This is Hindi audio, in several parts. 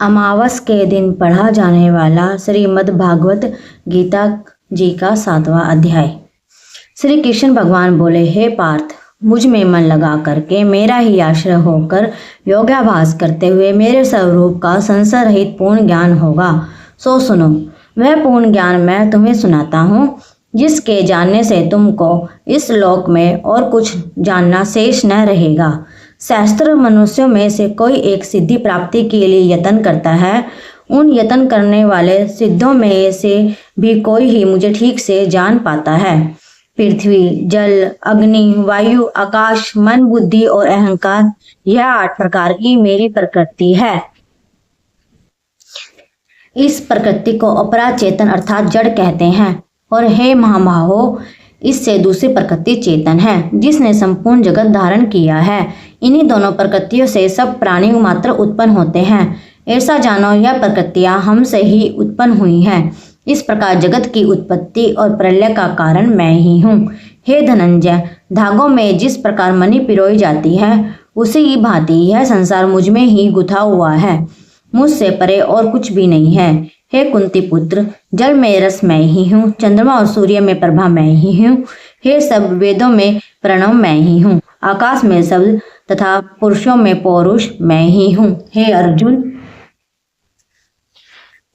अमावस के दिन पढ़ा जाने वाला श्रीमद् भागवत गीता जी का 7वां अध्याय। श्री कृष्ण भगवान बोले, हे पार्थ, मुझ में मन लगा करके मेरा ही आश्रय होकर योगाभ्यास करते हुए मेरे स्वरूप का संशय रहित पूर्ण ज्ञान होगा। सो सुनो, वह पूर्ण ज्ञान मैं तुम्हें सुनाता हूँ, जिसके जानने से तुमको इस लोक में और कुछ जानना शेष न रहेगा। शास्त्र मनुष्यों में से कोई एक सिद्धि प्राप्ति के लिए यत्न करता है। उन यत्न करने वाले सिद्धों में से भी कोई ही मुझे ठीक से जान पाता है। पृथ्वी, जल, अग्नि, वायु, आकाश, मन, बुद्धि और अहंकार, यह 8 प्रकार की मेरी प्रकृति है। इस प्रकृति को अपरा चेतन अर्थात जड़ कहते हैं। और हे महाबाहो, इससे दूसरी प्रकृति चेतन है, जिसने संपूर्ण जगत धारण किया है। इन्हीं दोनों प्रकृतियों से सब प्राणी मात्र उत्पन्न होते हैं। ऐसा जानो, यह प्रकृतियां हमसे ही उत्पन्न हुई हैं। इस प्रकार जगत की उत्पत्ति और प्रलय का कारण मैं ही हूँ। हे धनंजय, धागों में जिस प्रकार मणि पिरोई जाती है, उसी ही भांति यह संसार मुझ में ही गुथा हुआ है। मुझसे परे और कुछ भी नहीं है। हे कुंती पुत्र, जल में रस मैं ही हूँ, चंद्रमा और सूर्य में प्रभा मैं ही हूँ। हे सब वेदों में प्रणव मैं ही हूँ, आकाश में शब्द तथा पुरुषों में पौरुष मैं ही हूँ। हे अर्जुन,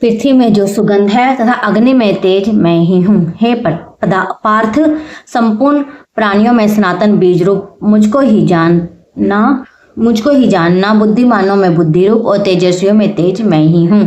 पृथ्वी में जो सुगंध है तथा अग्नि में तेज मैं ही हूँ। हे पार्थ, संपूर्ण प्राणियों में सनातन बीज रूप मुझको ही जानना, बुद्धिमानों में बुद्धि रूप और तेजस्वियों में तेज मैं ही हूँ।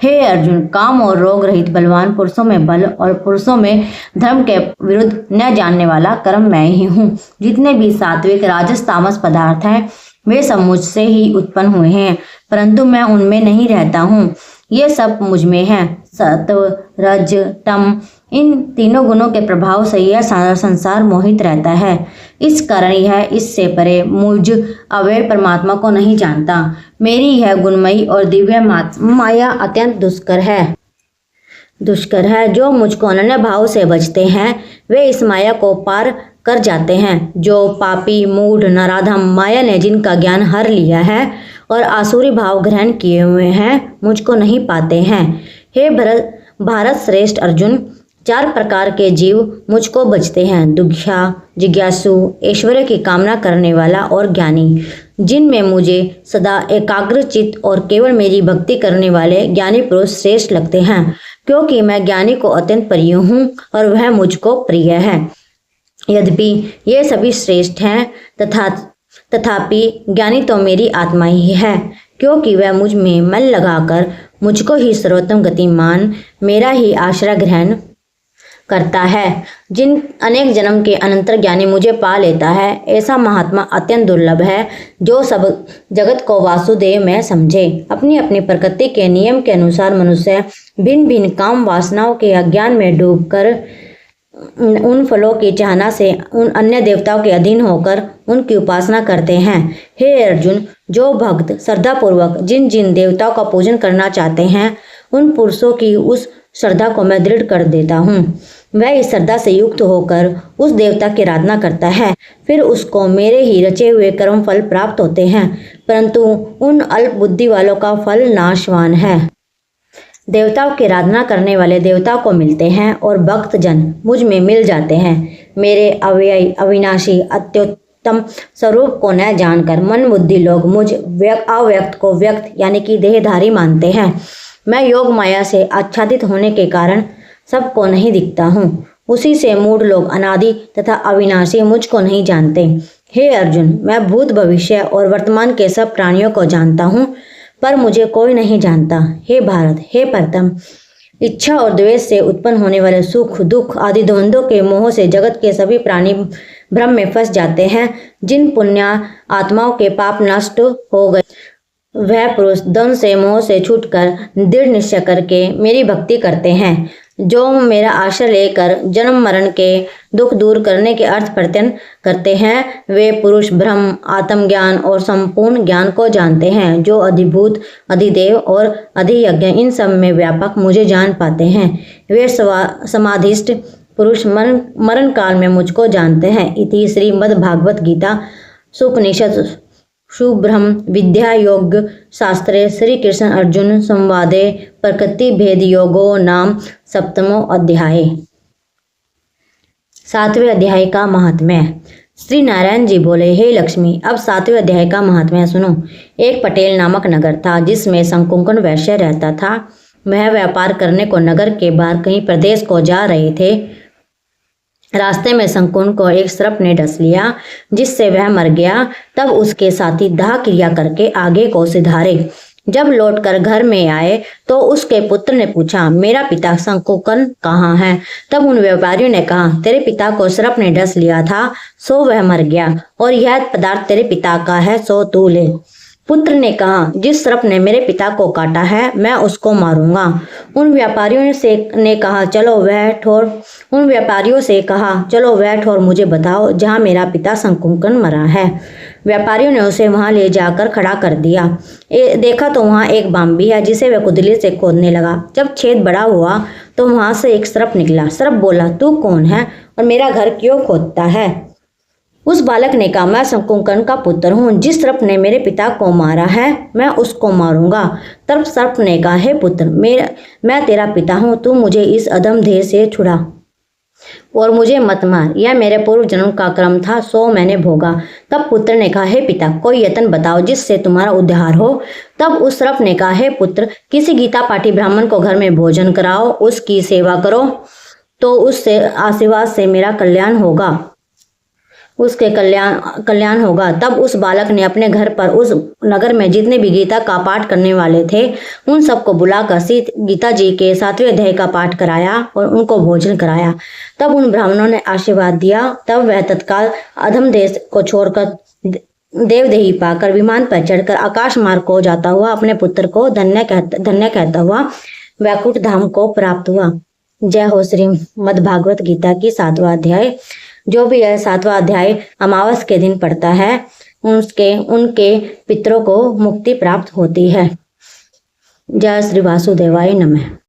हे अर्जुन, काम और रोग रहित बलवान पुरुषों में बल और पुरुषों में धर्म के विरुद्ध न जानने वाला कर्म मैं ही हूँ। जितने भी सात्विक, राजस, तामस पदार्थ हैं, वे सब मुझसे ही उत्पन्न हुए हैं, परंतु मैं उनमें नहीं रहता हूँ। ये सब मुझ में है। सत्व, रज, तम, इन तीनों गुणों के प्रभाव से यह संसार मोहित रहता है। इस कारण यह इससे परे मुझ अव्यय परमात्मा को नहीं जानता। मेरी यह गुणमयी और दिव्य माया अत्यंत दुष्कर है। जो मुझको अनन्य भाव से बचते हैं, वे इस माया को पार कर जाते हैं। जो पापी, मूढ़, नराधम, माया ने जिनका ज्ञान हर लिया है और आसुरी भाव ग्रहण किए हुए हैं, मुझको नहीं पाते हैं। हे भारत श्रेष्ठ अर्जुन, 4 प्रकार के जीव मुझको बचते हैं: दुख्या, जिज्ञासु, ऐश्वर्य की कामना करने वाला और ज्ञानी। जिनमें मुझे सदा एकाग्र चित्त और केवल मेरी भक्ति करने वाले ज्ञानी पुरुष श्रेष्ठ लगते हैं, क्योंकि मैं ज्ञानी को अत्यंत प्रिय हूँ और वह मुझको प्रिय है। यद्यपि ये सभी श्रेष्ठ हैं, तथापि ज्ञानी तो मेरी आत्मा ही है, क्योंकि वह मुझ में मन लगाकर मुझको ही सर्वोत्तम गति मान मेरा ही आश्रय ग्रहण करता है। जिन अनेक जन्म के अनंतर ज्ञानी मुझे पा लेता है, ऐसा महात्मा अत्यंत दुर्लभ है, जो सब जगत को वासुदेव में समझे। अपनी अपनी प्रकृति के नियम के अनुसार मनुष्य भिन्न भिन्न काम वासनाओं के अज्ञान में डूबकर उन फलों की चाहना से उन अन्य देवताओं के अधीन होकर उनकी उपासना करते हैं। हे अर्जुन, जो भक्त श्रद्धापूर्वक जिन जिन देवताओं का पूजन करना चाहते हैं, उन पुरुषों की उस श्रद्धा को मैं दृढ़ कर देता हूँ। वह इस श्रद्धा से युक्त होकर उस देवता की आराधना करता है, फिर उसको मेरे ही रचे हुए कर्म फल प्राप्त होते हैं, परंतु उन अल्प बुद्धि वालों का फल नाशवान है। देवताओं की आराधना करने वाले देवताओं को मिलते हैं और भक्त जन मुझ में मिल जाते हैं। मेरे अव्ययी, अविनाशी, अत्युत्तम स्वरूप को न जानकर मन बुद्धि लोग मुझ अव्यक्त को व्यक्त यानी कि देहधारी मानते हैं। मैं योग माया से आच्छादित होने के कारण सबको नहीं दिखता हूँ। उसी से मूढ़ लोग अनादि तथा अविनाशी मुझको नहीं जानते। हे अर्जुन, मैं भूत, भविष्य और वर्तमान के सब प्राणियों को जानता हूँ, पर मुझे कोई नहीं जानता। हे भारत, हे प्रथम, इच्छा और द्वेष से उत्पन्न होने वाले सुख, दुख आदि द्वंद्वों के मोह से जगत के सभी प्राणी भ्रम में फंस जाते हैं। जिन पुण्य आत्माओं के पाप नष्ट हो गए, वह पुरुष द्वंद्व से, मोह से छूटकर दृढ़ निश्चय करके मेरी भक्ति करते हैं। जो मेरा आश्रय लेकर जन्म मरण के दुख दूर करने के अर्थ प्रत्ययन करते हैं, वे पुरुष ब्रह्म, आत्मज्ञान और संपूर्ण ज्ञान को जानते हैं। जो अधिभूत, अधिदेव और अधियज्ञ इन सब में व्यापक मुझे जान पाते हैं, वे समाधिष्ठ पुरुष मरण काल में मुझको जानते हैं। इति श्रीमद् भागवत गीता सुपनिषद शुभ्रम विद्या योग शास्त्रे श्री कृष्ण अर्जुन संवादे प्रकृति भेद योगो नाम सप्तमो अध्याय। 7वें अध्याय का महात्म्य। श्री नारायण जी बोले, हे लक्ष्मी, अब 7वें अध्याय का महात्म्य सुनो। एक पटेल नामक नगर था जिसमें शंकुकन वैश्य रहता था। वह व्यापार करने को नगर के बाहर कहीं प्रदेश को जा रहे थे। रास्ते में शंकुन को एक सर्प ने डस लिया जिससे वह मर गया। तब उसके साथी दाह क्रिया करके आगे को सिधारे। जब लौटकर घर में आए तो उसके पुत्र ने पूछा, मेरा पिता शंकुकन कहाँ है? तब उन व्यापारियों ने कहा, तेरे पिता को सर्प ने डस लिया था सो वह मर गया, और यह पदार्थ तेरे पिता का है सो तू ले। पुत्र ने कहा, जिस सर्प ने मेरे पिता को काटा है मैं उसको मारूंगा। उन व्यापारियों से कहा, चलो वह ठोर मुझे बताओ जहाँ मेरा पिता शंकुकन मरा है। व्यापारियों ने उसे वहां ले जाकर खड़ा कर दिया। देखा तो वहां एक बांबी है जिसे वह कुदली से खोदने लगा। जब छेद बड़ा हुआ तो वहां से एक सर्प निकला। सर्प बोला, तू कौन है और मेरा घर क्यों खोदता है? उस बालक ने कहा, मैं शंकुकन का पुत्र हूँ। जिस सर्प ने मेरे पिता को मारा है मैं उसको मारूंगा। तब सर्प ने कहा, हे पुत्र, मैं तेरा पिता हूँ, तू मुझे इस अधम देह से छुड़ा और मुझे मत मार। यह मेरे पूर्व जन्म का कर्म था सो मैंने भोगा। तब पुत्र ने कहा, हे पिता, कोई यत्न बताओ जिससे तुम्हारा उद्धार हो। तब उस सर्प ने कहा, हे पुत्र, किसी गीता पाठी ब्राह्मण को घर में भोजन कराओ, उसकी सेवा करो तो उससे आशीर्वाद से मेरा कल्याण होगा, उसके कल्याण होगा। तब उस बालक ने अपने घर पर उस नगर में जितने भी गीता का पाठ करने वाले थे उन सबको बुलाकर गीता जी के 7वें अध्याय का पाठ कराया और उनको भोजन कराया। तब उन ब्राह्मणों ने आशीर्वाद दिया। तब वह तत्काल अधम देश को छोड़कर देवदेही पाकर विमान पर चढ़कर आकाश मार्ग को जाता हुआ अपने पुत्र को धन्य कहता हुआ वैकुंठ धाम को प्राप्त हुआ। जय हो श्रीमद् भागवत गीता की 7वां अध्याय। जो भी यह 7वां अध्याय अमावस के दिन पढ़ता है उनके पितरों को मुक्ति प्राप्त होती है। जय श्री वासुदेवाय नमः।